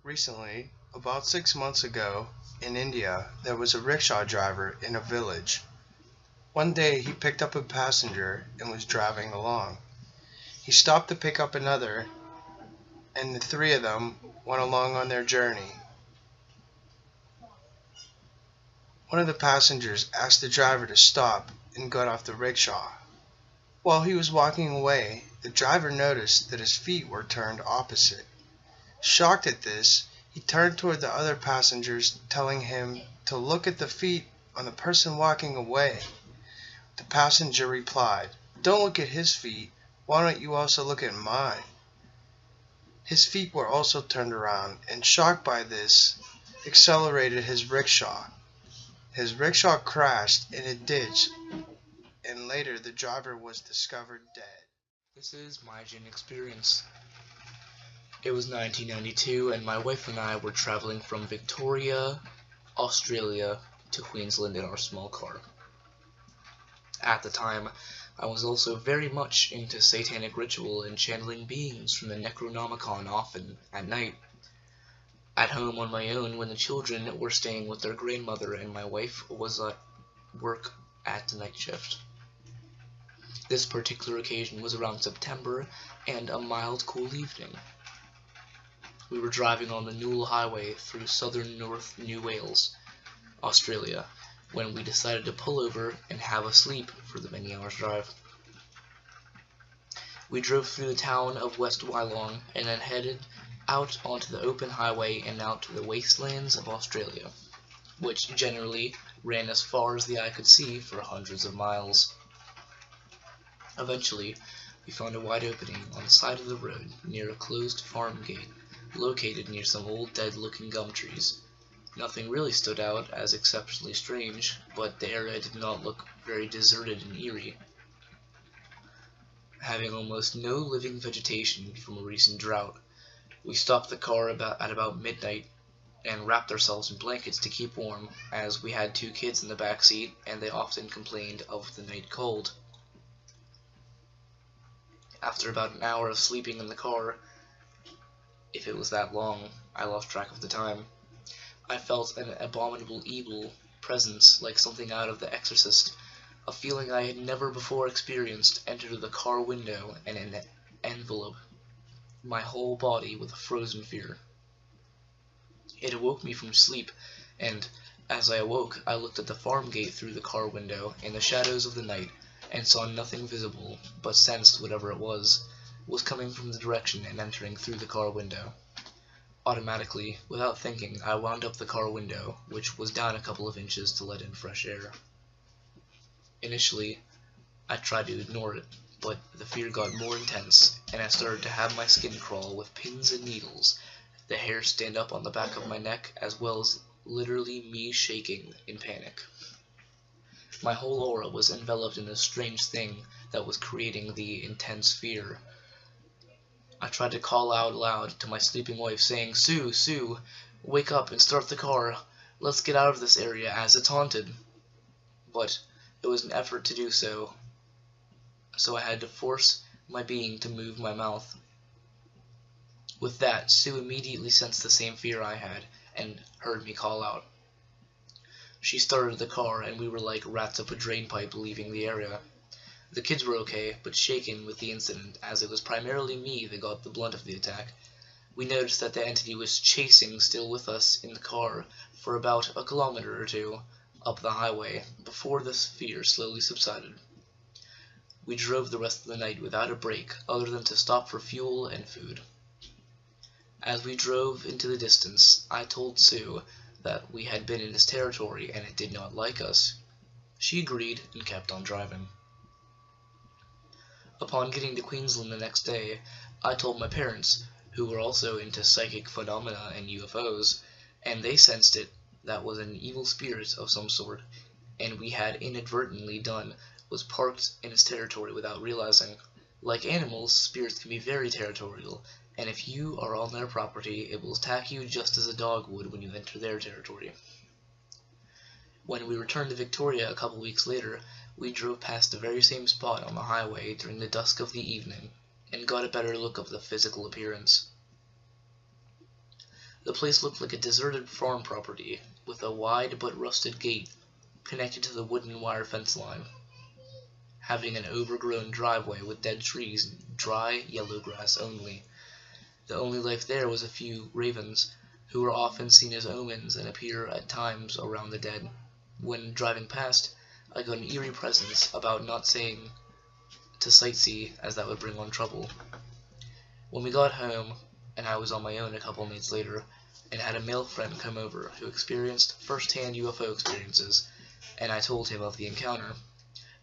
Recently, about 6 months ago, in India, there was a rickshaw driver in a village. One day he picked up a passenger and was driving along. He stopped to pick up another, and the three of them went along on their journey. One of the passengers asked the driver to stop and got off the rickshaw. While he was walking away, the driver noticed that his feet were turned opposite. Shocked at this, he turned toward the other passengers, telling him to look at the feet on the person walking away. The passenger replied, "Don't look at his feet. Why don't you also look at mine?" His feet were also turned around, and shocked by this, accelerated his rickshaw. His rickshaw crashed in a ditch, and later the driver was discovered dead. This is my Djinn experience. It was 1992 and my wife and I were traveling from Victoria, Australia to Queensland in our small car. At the time, I was also very much into satanic ritual and channeling beings from the Necronomicon often at night. At home on my own when the children were staying with their grandmother and my wife was at work at the night shift. This particular occasion was around September and a mild, cool evening. We were driving on the Newell Highway through southern North New Wales, Australia, when we decided to pull over and have a sleep for the many hours drive. We drove through the town of West Wyalong and then headed out onto the open highway and out to the wastelands of Australia, which generally ran as far as the eye could see for hundreds of miles. Eventually, we found a wide opening on the side of the road near a closed farm gate located near some old dead-looking gum trees. Nothing really stood out as exceptionally strange, but the area did not look very deserted and eerie. Having almost no living vegetation from a recent drought, we stopped the car at about midnight and wrapped ourselves in blankets to keep warm, as we had two kids in the back seat and they often complained of the night cold. After about an hour of sleeping in the car, if it was that long, I lost track of the time, I felt an abominable evil presence like something out of The Exorcist. A feeling I had never before experienced entered the car window and enveloped my whole body with a frozen fear. It awoke me from sleep, and as I awoke, I looked at the farm gate through the car window in the shadows of the night and saw nothing visible, but sensed whatever it was coming from the direction and entering through the car window. Automatically, without thinking, I wound up the car window, which was down a couple of inches to let in fresh air. Initially, I tried to ignore it, but the fear got more intense, and I started to have my skin crawl with pins and needles, the hair stand up on the back of my neck, as well as literally me shaking in panic. My whole aura was enveloped in this strange thing that was creating the intense fear. I tried to call out loud to my sleeping wife, saying, "Sue, Sue, wake up and start the car. Let's get out of this area as it's haunted." But it was an effort to do so, so I had to force my being to move my mouth. With that, Sue immediately sensed the same fear I had and heard me call out. She started the car and we were like rats up a drain pipe leaving the area. The kids were okay, but shaken with the incident, as it was primarily me that got the blunt of the attack. We noticed that the entity was chasing still with us in the car for about a kilometer or two up the highway before this fear slowly subsided. We drove the rest of the night without a break other than to stop for fuel and food. As we drove into the distance, I told Sue that we had been in his territory and it did not like us. She agreed and kept on driving. Upon getting to Queensland the next day, I told my parents, who were also into psychic phenomena and UFOs, and they sensed it that was an evil spirit of some sort, and we had inadvertently done was parked in his territory without realizing. Like animals, spirits can be very territorial, and if you are on their property, it will attack you just as a dog would when you enter their territory. When we returned to Victoria a couple weeks later, we drove past the very same spot on the highway during the dusk of the evening, and got a better look of the physical appearance. The place looked like a deserted farm property, with a wide but rusted gate connected to the wooden wire fence line, having an overgrown driveway with dead trees and dry, yellow grass only. The only life there was a few ravens, who were often seen as omens and appear at times around the dead. When driving past, I got an eerie presence about not saying to sightsee, as that would bring on trouble. When we got home, and I was on my own a couple nights later, and had a male friend come over who experienced first-hand UFO experiences, and I told him of the encounter.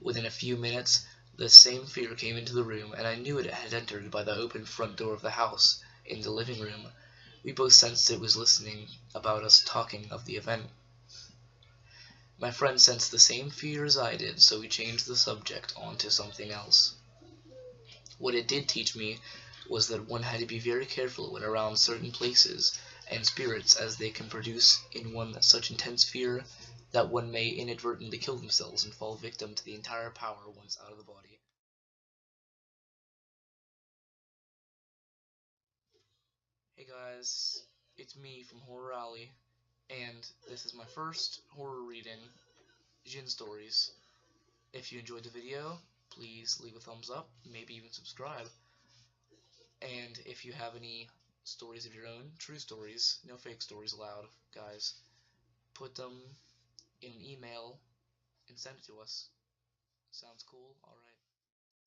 Within a few minutes, the same fear came into the room, and I knew it had entered by the open front door of the house, in the living room. We both sensed it was listening about us talking of the event. My friend sensed the same fear as I did, so we changed the subject onto something else. What it did teach me was that one had to be very careful when around certain places and spirits, as they can produce in one such intense fear that one may inadvertently kill themselves and fall victim to the entire power once out of the body. Hey guys, it's me from Horror Alley, and this is my first horror reading, Djinn Stories. If you enjoyed the video, please leave a thumbs up, maybe even subscribe. And if you have any stories of your own, true stories, no fake stories allowed, guys, put them in an email and send it to us. Sounds cool? Alright.